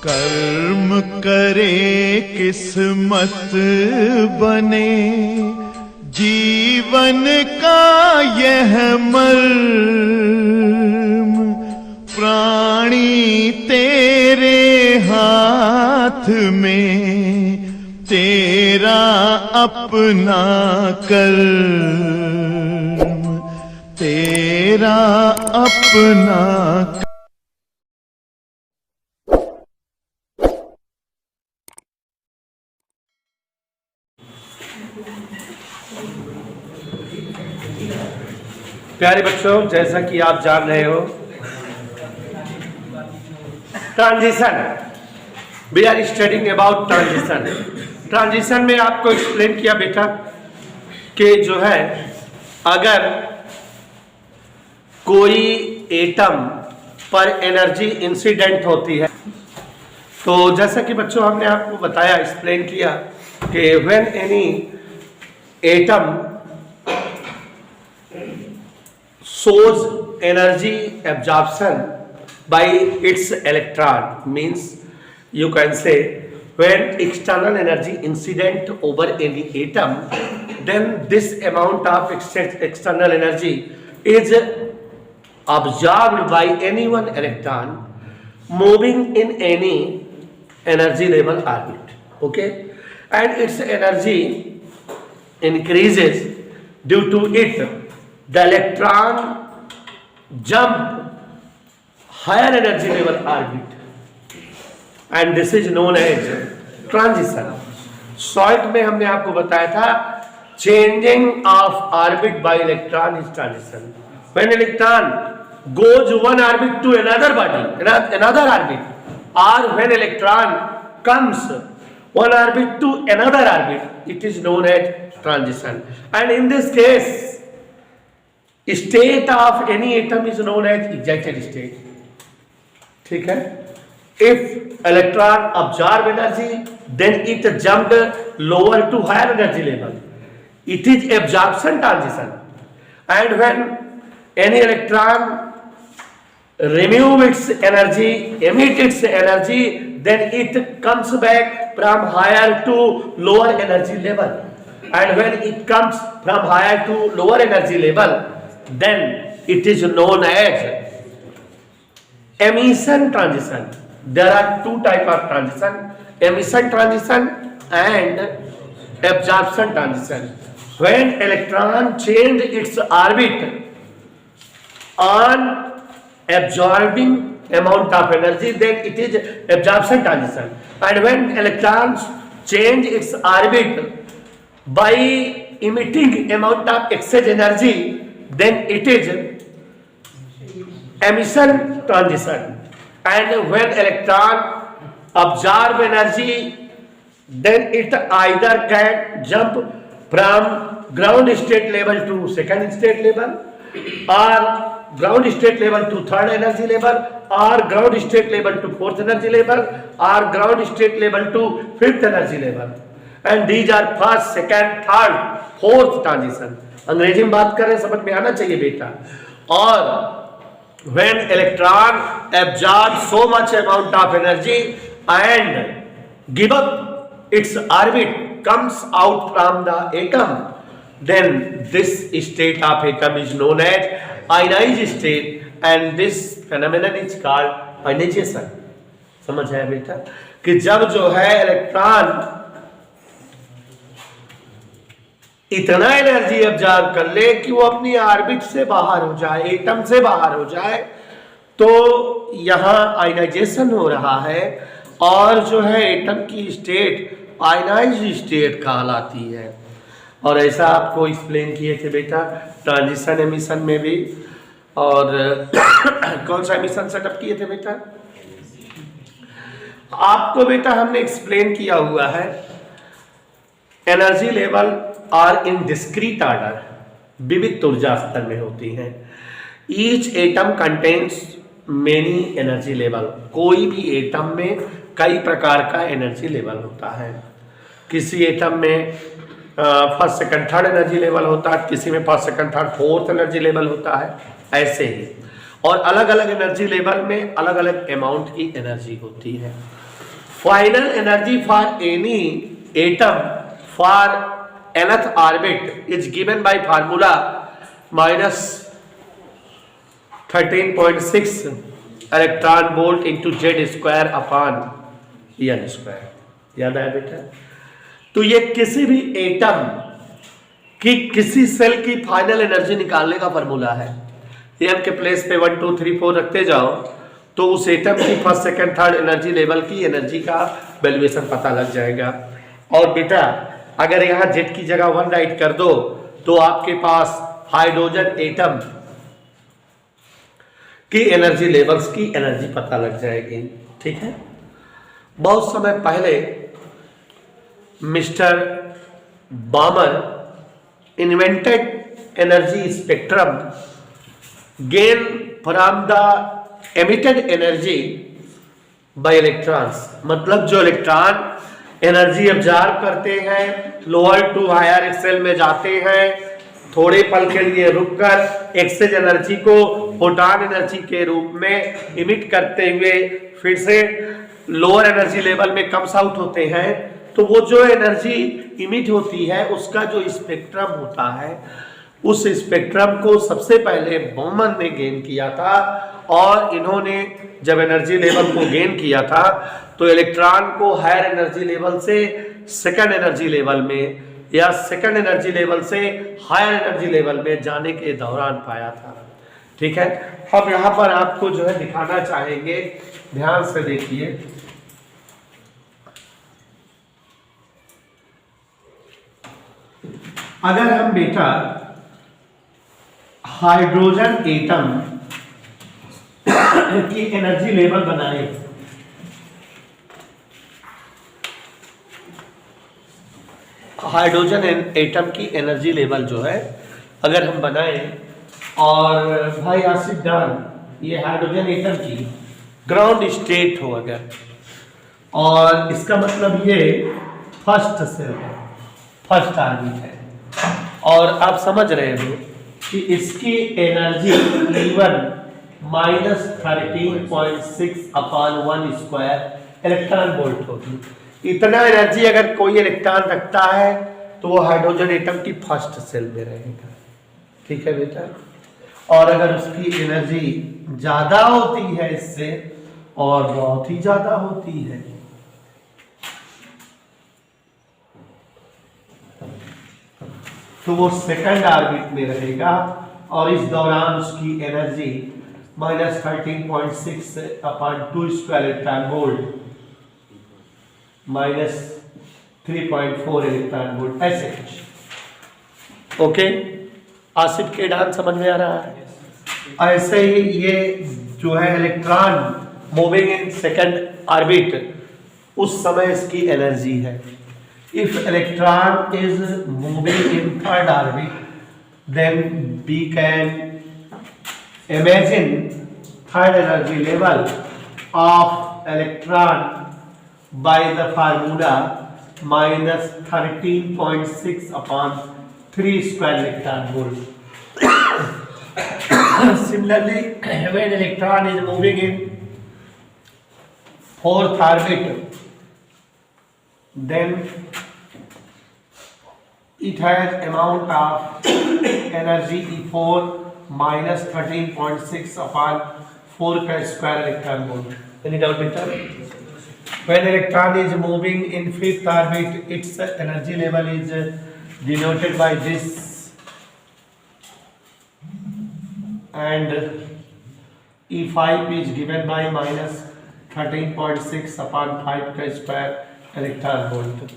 कर्म करे किस्मत बने, जीवन का यह मर्म, प्राणी तेरे हाथ में, तेरा अपना कर्म, तेरा अपना कर्म। प्यारे बच्चों, जैसा कि आप जान रहे हो, transition, we are studying about transition. Transition में आपको एक्सप्लेन किया बेटा कि जो है अगर कोई एटम पर एनर्जी इंसिडेंट होती है, तो जैसा कि बच्चों हमने आपको बताया, एक्सप्लेन किया कि when any atom shows energy absorption by its electron, means you can say when external energy incident over any atom, then this amount of external energy is absorbed by any one electron moving in any energy level orbit, okay, and its energy increases due to it. The electron jump higher energy level orbit, and this is known as transition. Short में हमने आपको बताया था changing of orbit by electron is transition. When electron goes one orbit to another body, another orbit, or when electron comes one orbit to another orbit, it is known as transition. And in this case, state of any atom is known as excited state. ठीक है? If electron absorb energy, then it jumped lower to higher energy level. It is absorption transition. And when any electron remove its energy, emit its energy, then it comes back from higher to lower energy level. And when it comes from higher to lower energy level, then it is known as emission transition. There are two types of transition: emission transition and absorption transition. When electron change its orbit on absorbing amount of energy, then it is absorption transition. And when electrons change its orbit by emitting amount of excess energy, then it is emission transition. And when electron absorb energy, then it either can jump from ground state level to second state level, or ground state level to third energy level, or ground state level to fourth energy level, or ground state level to fifth energy level. And these are first, second, third, fourth transition. अंग्रेजी में बात करें, समझ में आना चाहिए बेटा। और when electron absorb so much amount of energy and give up its orbit, comes out from the atom, then this state of atom is known as ionized state, and this phenomenon is called ionization. समझ आया बेटा कि जब जो है electron इतना energy absorb कर ले कि वो अपनी ऑर्बिट से बाहर हो जाए, एटम से बाहर हो जाए, तो यहाँ आयनाइजेशन हो रहा है, और जो है एटम की स्टेट आयनाइज्ड स्टेट कहलाती है। और ऐसा आपको एक्सप्लेन किए थे बेटा ट्रांजिशन एमिशन में भी। और कौन सा एमिशन सेटअप किए थे बेटा? आपको बेटा हमने एक्सप्लेन किया हुआ है energy level are in discrete order, विविध ऊर्जा स्तर में होती हैं। Each atom contains many energy level, कोई भी एटम में कई प्रकार का एनर्जी लेवल होता है। किसी एटम में first second third energy level होता है, किसी में first second third fourth energy level होता है, ऐसे ही। और अलग अलग एनर्जी लेवल में अलग अलग अमाउंट की एनर्जी होती है। final energy for any atom for nth orbit is given by formula minus 13.6 electron volt into z square upon n square। याद आया बेटा? तो ये किसी भी एटम की किसी सेल की फाइनल एनर्जी निकालने का फॉर्मूला है। एम के प्लेस पे 1 2 3 4 रखते जाओ तो उस एटम की first second third energy level की एनर्जी का वैल्यूएशन पता लग जाएगा। और बेटा अगर यहाँ जेड की जगह 1 राइट कर दो तो आपके पास हाइड्रोजन एटम की एनर्जी लेवल्स की एनर्जी पता लग जाएगी। ठीक है, बहुत समय पहले mister बामर invented energy spectrum gain from the emitted energy by electrons. मतलब जो इलेक्ट्रॉन एनर्जी ऑब्जर्व करते हैं, लोअर टू हायर एक्सेल में जाते हैं, थोड़े पल के लिए रुककर एक्सेल एनर्जी को फोटॉन एनर्जी के रूप में इमिट करते हुए फिर से लोअर एनर्जी लेवल में कम्स आउट होते हैं, तो वो जो एनर्जी इमिट होती है उसका जो स्पेक्ट्रम होता है, उस स्पेक्ट्रम को सबसे पहले बॉमर ने गेन किया था। और इन्होंने जब एनर्जी लेवल को गेन किया था तो इलेक्ट्रॉन को हायर एनर्जी लेवल से सेकंड एनर्जी लेवल में या सेकंड एनर्जी लेवल से हायर एनर्जी लेवल में जाने के दौरान पाया था। ठीक है, हम यहाँ पर आपको जो है दिखाना चाहेंगे, ध्यान से देखिए। अगर हम बेटा हाइड्रोजन एटम की एनर्जी लेवल बनाए, हाइड्रोजन एटम की एनर्जी लेवल जो है अगर हम बनाए, और भाई आसिफ डान ये हाइड्रोजन एटम की ग्राउंड स्टेट हो अगर, और इसका मतलब ये फर्स्ट सेल है, फर्स्ट ऑर्बिट है, और आप समझ रहे हो कि इसकी energy E1 minus 13.6 upon 1 square electron volt होगी। इतना एनर्जी अगर कोई इलेक्ट्रॉन रखता है तो वो हाइड्रोजन एटम की फर्स्ट सेल में रहेगा। ठीक है बेटा, और अगर उसकी एनर्जी ज्यादा होती है इससे, और बहुत ही ज्यादा होती है, तो वो सेकंड ऑर्बिट में रहेगा, और इस दौरान उसकी energy minus 13.6 upon 2 square electron volt minus 3.4 electron volt, ऐसे कुछ। ओके, आसिफ के डान समझ में आ रहा है? ऐसे ही ये जो है electron moving in second orbit, उस समय इसकी एनर्जी है। If electron is moving in third orbit, then we can imagine third energy level of electron by the formula minus 13.6 upon 3 square electron volt. Similarly, when electron is moving in fourth orbit, then it has amount of energy E4 minus 13.6 upon 4 square electron volt. Any doubt better? When electron is moving in fifth orbit, its energy level is denoted by this, and E5 is given by minus 13.6 upon 5 square electron volt.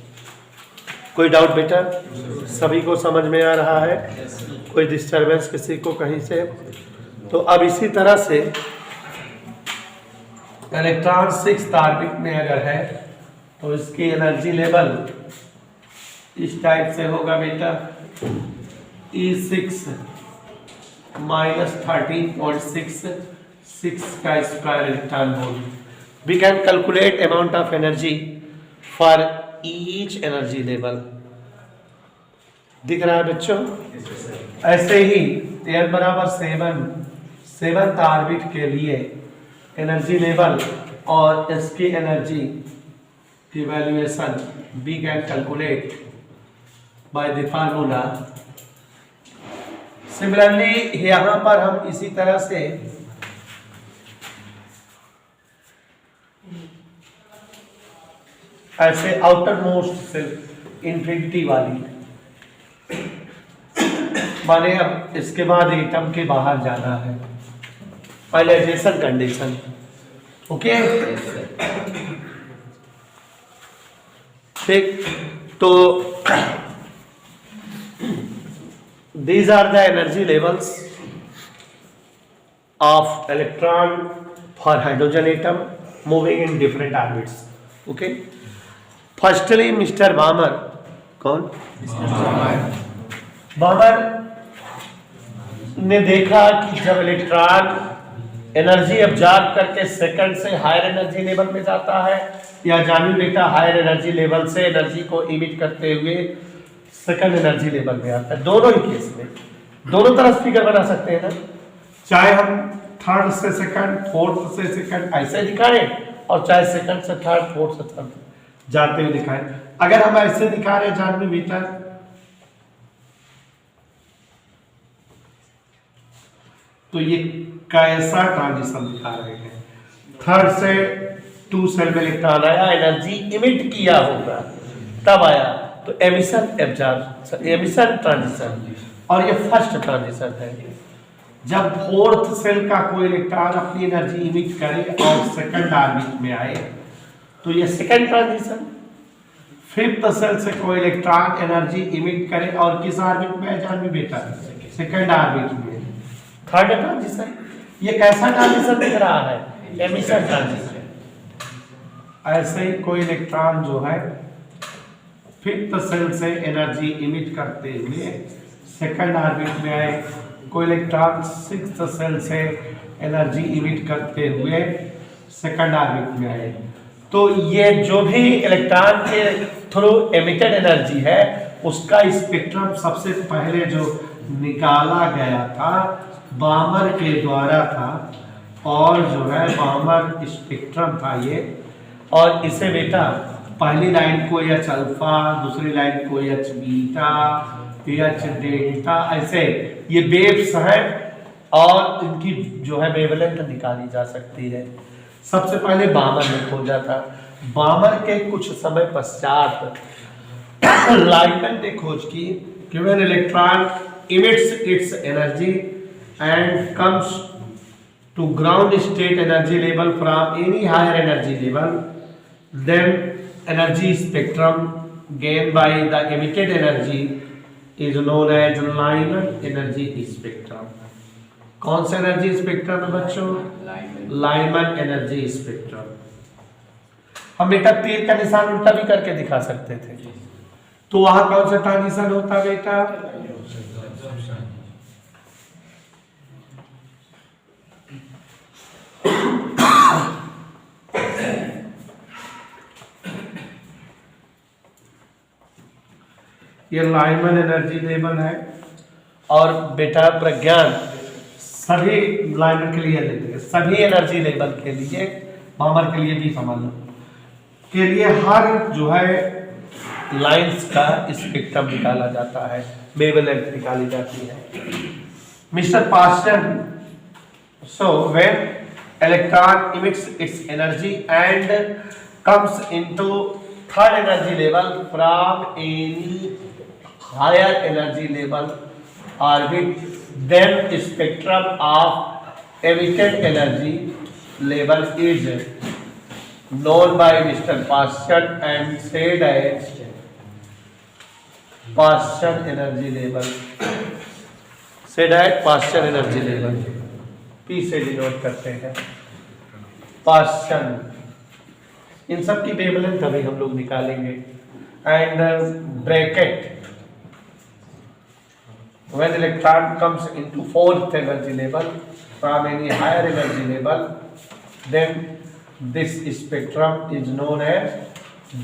कोई doubt बेटा? सभी को समझ में आ रहा है? कोई disturbance किसी को कहीं से? तो अब इसी तरह से इलेक्ट्रॉन सिक्स्थ ऑर्बिट में अगर है तो इसकी एनर्जी लेवल इस टाइप से होगा बेटा, E6 माइनस 13.6 का square electron volt. We can calculate amount of energy for each energy level. दिख रहा है बच्चों? ऐसे ही 10 बराबर 7 ऑर्बिट के लिए एनर्जी लेवल और इसकी energy the evaluation we can calculate by the formula. Similarly यहाँ पर हम इसी तरह से ऐसे आउटर मोस्ट सेल इंफिनिटी वाली, माने अब इसके बाद एटम के बाहर जाना है, फाइनलाइजेशन कंडीशन. ओके ठीक. तो these are the energy levels of electron for hydrogen atom moving in different orbits. Okay. Firstly, Mr. Balmer. कौन? बामर ने देखा कि जब इलेक्ट्रॉन एनर्जी अब्जॉर्ब करके सेकंड से हायर एनर्जी लेवल में जाता है, या जानवी बेटा हायर एनर्जी लेवल से एनर्जी को इमिट करते हुए सेकंड एनर्जी लेवल में आता है. दोनों ही केस में दोनों तरफ फिगर बना सकते हैं ना, चाहे हम थर्ड से सेकंड, फोर्थ से सेकंड ऐसे दिखाएं, और चाहे सेकंड से थर्ड, फोर्थ से थर्ड जाते हुए दिखाएं. अगर हम ऐसे दिखा रहे हैं जानवी बेटा, तो ये कैसा ट्रांजिशन दिखा रहे हैं? थर्ड से टू सेल में इलेक्ट्रॉन आया, एनर्जी इमिट किया होगा, तब आया, तो एमिशन एब्जॉर्ब, एमिशन ट्रांजिशन, और ये फर्स्ट ट्रांजिशन है. जब फोर्थ सेल का कोई इलेक्ट्रॉन अपनी एनर्जी इमिट करे और सेकंड ऑर्बिट में आए, तो ये सेकंड ट्रांजिशन. फिफ्थ सेल से कोई इलेक्ट्रॉन एनर्जी इमिट करे और किस ऑर्बिट में जानवी बेटा? सेकंड ऑर्बिट में, थर्ड ट्रांजिशन. ये कैसा ट्रांजिशन दिख रहा है? Emission transition. ऐसे ही कोई इलेक्ट्रॉन जो है फिफ्थ सेल से एनर्जी इमिट करते हुए सेकंड ऑर्बिट में आए, कोई इलेक्ट्रॉन सिक्स्थ सेल से एनर्जी इमिट करते हुए सेकंड ऑर्बिट में आए. तो ये जो भी इलेक्ट्रॉन के थ्रू एमिटेड एनर्जी है, उसका स्पेक्ट्रम सबसे पहले जो निकाला गया था बामर के द्वारा था, और जो है बामर स्पेक्ट्रम था ये. और इसे बेटा पहली लाइन को एच अल्फा, दूसरी लाइन को एच बीटा, एच डेल्टा, ऐसे ये वेव्स हैं, और इनकी जो है वेवलेंथ निकाली जा सकती है. सबसे पहले बामर ने खोजा था. बामर के कुछ समय पश्चात लाइटन ने खोज की कि when electron emits its energy and comes to ground state energy level from any higher energy level, then energy spectrum gained by the emitted energy is known as Lyman energy spectrum. कौन सा energy spectrum है बच्चों? Lyman energy spectrum. हम बेटा तीर का निशान उल्टा भी करके दिखा सकते थे, तो वहां कौन सा ट्रांजिशन होता बेटा? ये लाइमन एनर्जी लेवल है. और बेटा प्रज्ञान सभी लाइमन के लिए लेते हैं, सभी एनर्जी लेवल के लिए, बामर के लिए भी समझ लो, के लिए हर जो है लाइंस का स्पेक्ट्रम निकाला जाता है, वेवलेंथ निकाली जाती है. Mister Paschen, so when electron emits its energy and comes into third energy level from any higher energy level orbit, then spectrum of emitted energy level is known by Mr. Paschen and said as Paschen energy level. said as Paschen energy level. P से denote करते हैं Paschen. इन सब की wavelength अभी हम लोग निकालेंगे. And Brackett, when electron comes into fourth energy level from any higher energy level, then this spectrum is known as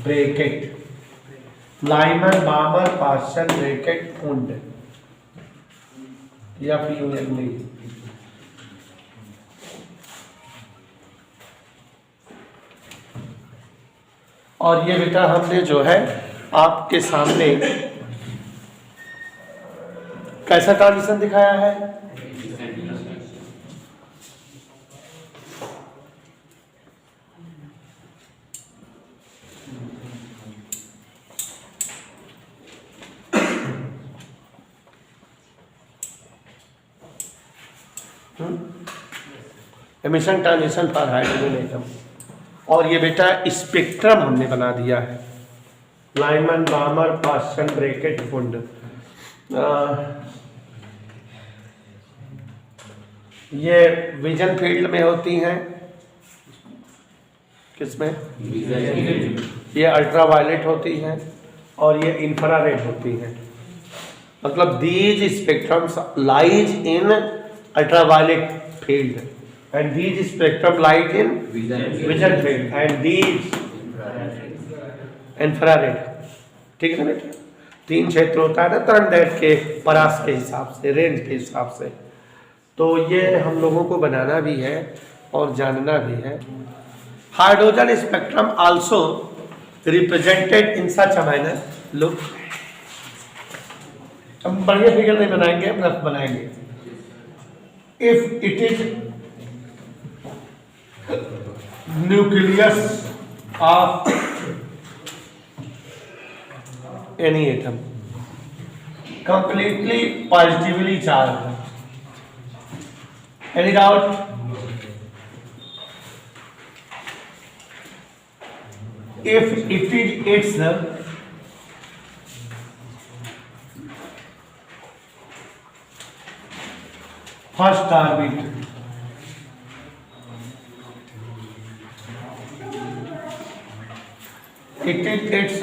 Brackett. Lyman, Balmer, Paschen, Brackett, Pfund या फ्यूएनली. और ये बेटा हमने जो है आपके सामने कैसा ट्रांजिशन दिखाया है? Emission transition for hydrogen atom. और ये बेटा स्पेक्ट्रम हमने बना दिया है, लाइमन बामर पास्चन ब्रैकेट फुंड। ये विजन फील्ड में होती हैं, किसमें? ये अल्ट्रावायलेट होती हैं और ये इंफ्रारेड होती हैं। मतलब these spectrums lies in ultraviolet field and these spectrum light in vision field and these infrared। ठीक है बेटा, 3 क्षेत्र होता है ना तरंगदैर्घ्य के परास के हिसाब से, रेंज के हिसाब से। तो ये हम लोगों को बनाना भी है और जानना भी है। Hydrogen spectrum also represented in such a manner, look, हम बढ़िया फिगर नहीं बनाएंगे, रफ बनाएंगे। If it is nucleus of any atom completely positively charged, any doubt? If it is its first orbit, it is its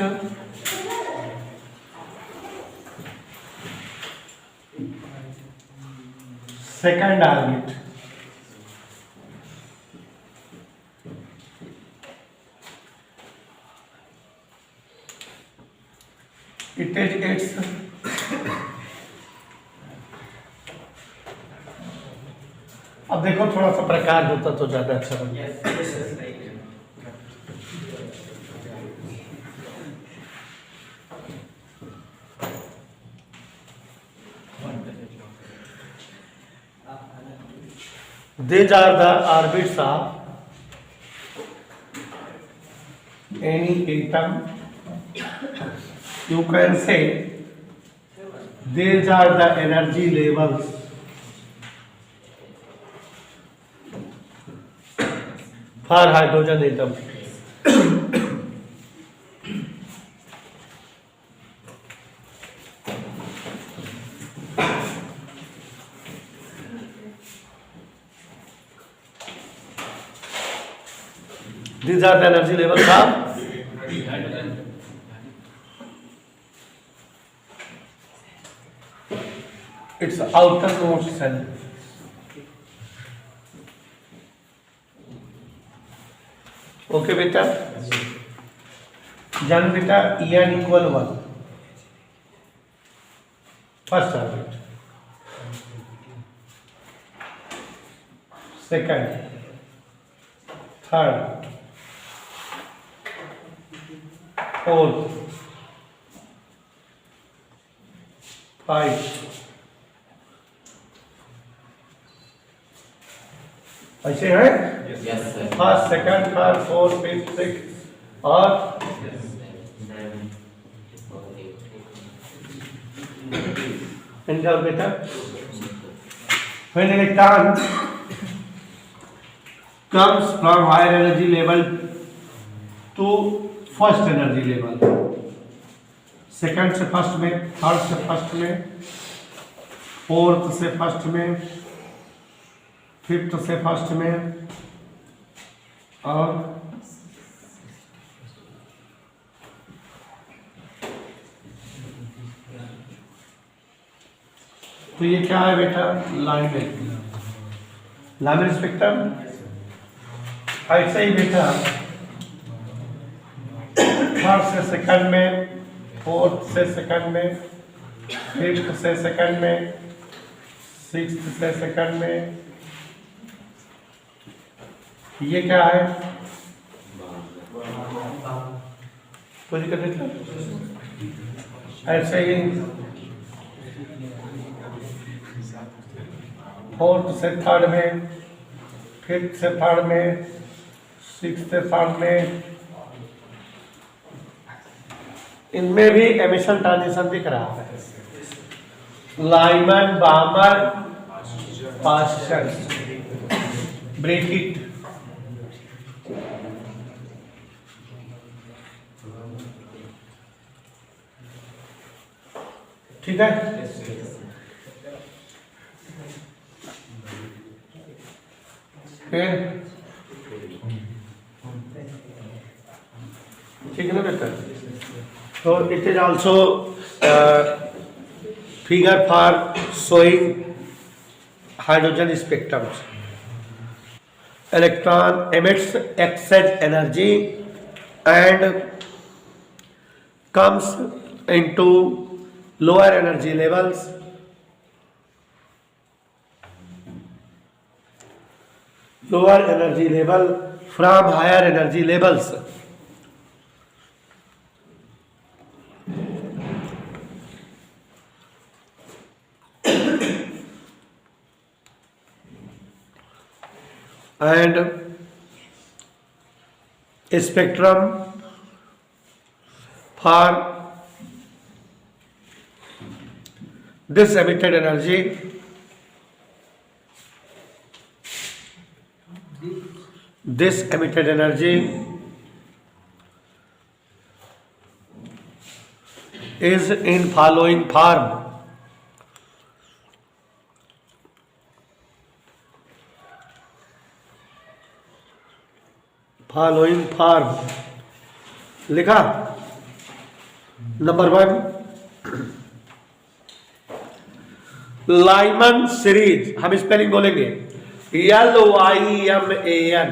second orbit, it is its अब देखो थोड़ा सा प्रकार होता तो ज्यादा अच्छा बनता। These are the orbits of any atom. You can say these are the energy levels for hydrogen atom. These are the energy levels of its outermost cell. Okay बेटा, जान बेटा En equal 1 first orbit, second, third, fourth, 5, ऐसे है first, second, third, fourth, fifth, sixth और enter बेटा। When electron comes from higher energy level to first energy level, second से first में, third से फर्स्ट में, फोर्थ से फर्स्ट में, फिफ्थ से फर्स्ट में और तो ये क्या है बेटा? Lineman, lineman spectrum. ऐसे ही बेटा थर्ड से सेकंड में, फोर्थ से सेकंड में, फिफ्थ से सेकंड में, सिक्स्थ से सेकंड में, ये क्या है? कोई दिक्कत नहीं था। ऐसे ही फोर्थ से थर्ड में, फिफ्थ से थर्ड में, सिक्स से थर्ड में, इनमें भी एमिशन ट्रांजिशन दिख रहा है। लाइमन, बामर, पास्चर, ब्रेकिट, ठीक है। फिर ठीक है ना बेटा। So it is also figure for showing hydrogen spectrums. Electron emits excess energy and comes into lower energy levels. Lower energy level from higher energy levels. And a spectrum for this emitted energy is in following form. Following form लिखा। Number 1, Lyman series, हम spelling बोलेंगे LYMAN,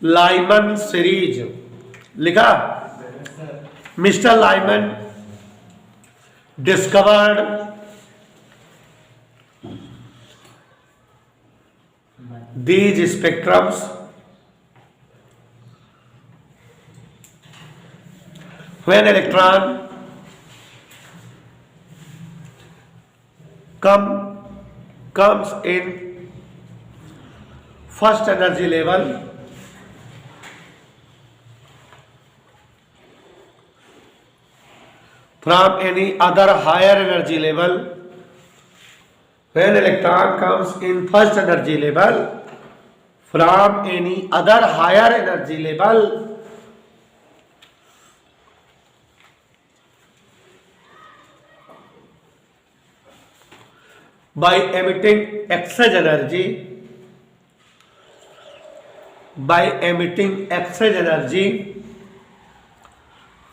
Lyman series लिखा। Mister Lyman discovered these spectrums when electron comes in first energy level from any other higher energy level. When electron comes in first energy level from any other higher energy level, by emitting excess energy,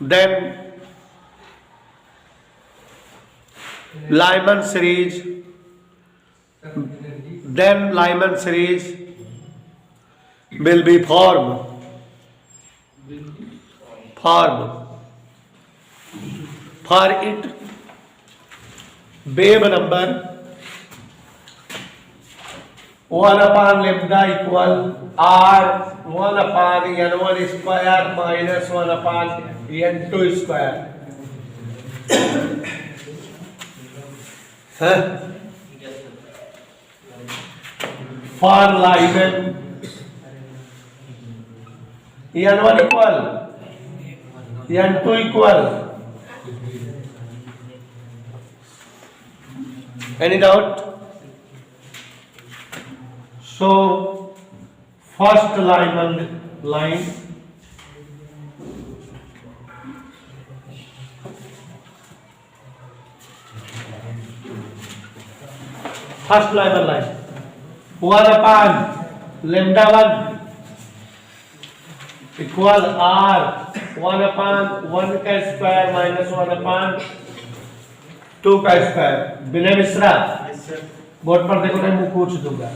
then Lyman series will be formed. For it, wave number 1 upon lambda equal R 1 upon N1 square minus 1 upon N2 square. For Lyman, N1 equal, N2 equal. Any doubt? So, first Lyman line, first Lyman line, 1 upon lambda 1 equal R 1 upon 1 का square minus 1 upon 2 का square. विनय Mishra board पर देखो, मैं पूछ दूंगा।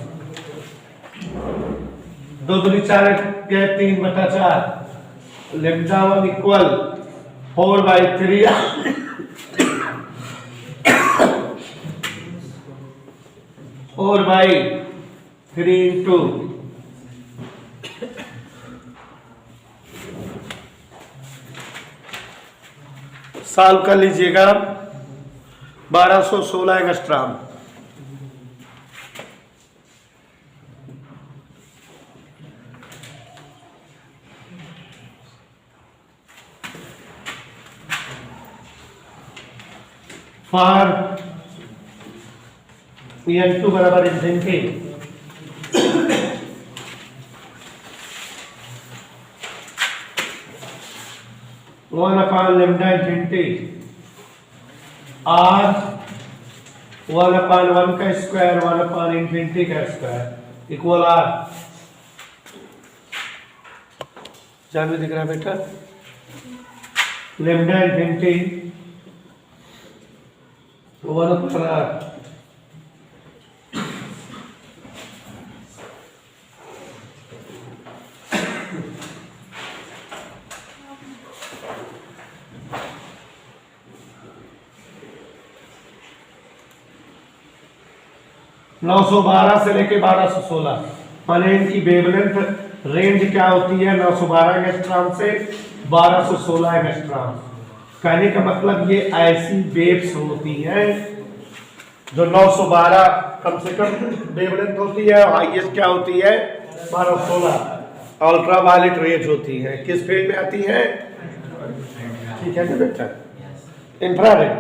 2 दूनी 4 के 3/4 lambda 1 equal 4/3 4/3 into solve कर लीजिएगा 1216 एंगस्ट्रॉम। फॉर N2 बराबर infinity, one upon lambda infinity R, one upon one का स्क्वायर, वन अपॉन इंफिनिटी का स्क्वायर इक्वल R। ध्यान में दिख रहा है बेटा? Lambda infinity one upon R। 912 से लेके 1216 माने इनकी वेवलेंथ रेंज क्या होती है? 912 एंगस्ट्रॉम से 1216 एंगस्ट्रॉम। कहने का मतलब ये ऐसी वेव्स होती हैं जो 912 कम से कम वेवलेंथ होती है, हाईएस्ट क्या होती है? 1216 अल्ट्रा वायलेट रेज होती है। किस फील्ड में आती है? ठीक है ना बेटा? इंफ्रारेड।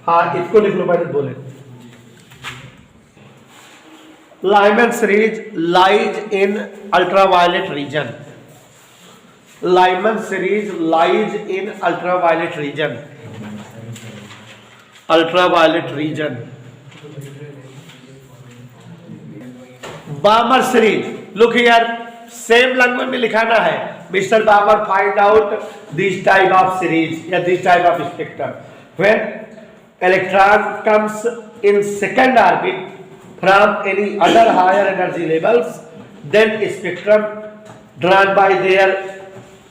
हाँ, इसको लिख लो, मैंने बोले Lyman series lies in ultraviolet region. Lyman series lies in ultraviolet region. Ultraviolet region. Balmer series. Look here. Same language में लिखाना है. Mr. Balmer find out this type of series या this type of spectrum. When electron comes in second orbit from any other higher energy levels, then spectrum drawn by their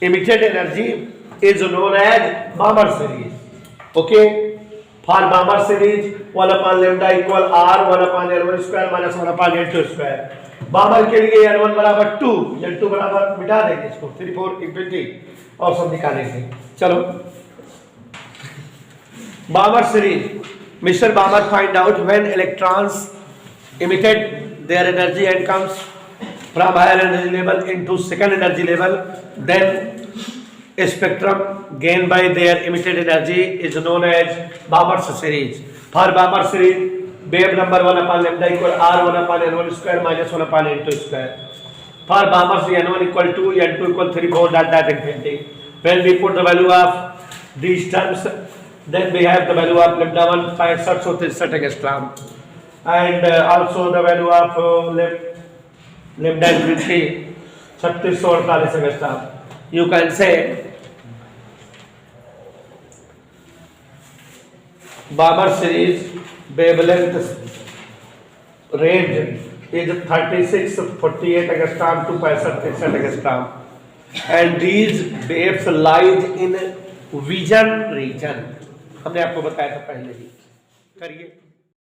emitted energy is known as Balmer series. Okay, for Balmer series 1 upon lambda equal R 1 upon L1 square minus 1 upon L2 square. Balmer के लिए L1 बराबर 2, L2 बराबर मिटा देंगे इसको 3 4 infinity और सब निकालेंगे। चलो Balmer series, Mr. Balmer find out when electrons emitted their energy and comes from higher energy level into second energy level, then a spectrum gained by their emitted energy is known as Balmer's series. For Balmer series, wave number 1 upon lambda equal R 1 upon L1 square minus 1 upon L2 square. For Balmer's N1 equal 2, N2 equal 3, 4, that infinity. When we put the value of these terms, then we have the value of lambda 1 65 angstrom. And also the value of lambda infinity 3648 angstrom. You can say Balmer series wavelength range is 3648 angstrom to 65 angstrom, and these waves lies in vision region. हमने आपको बताया था पहले ही। करिए।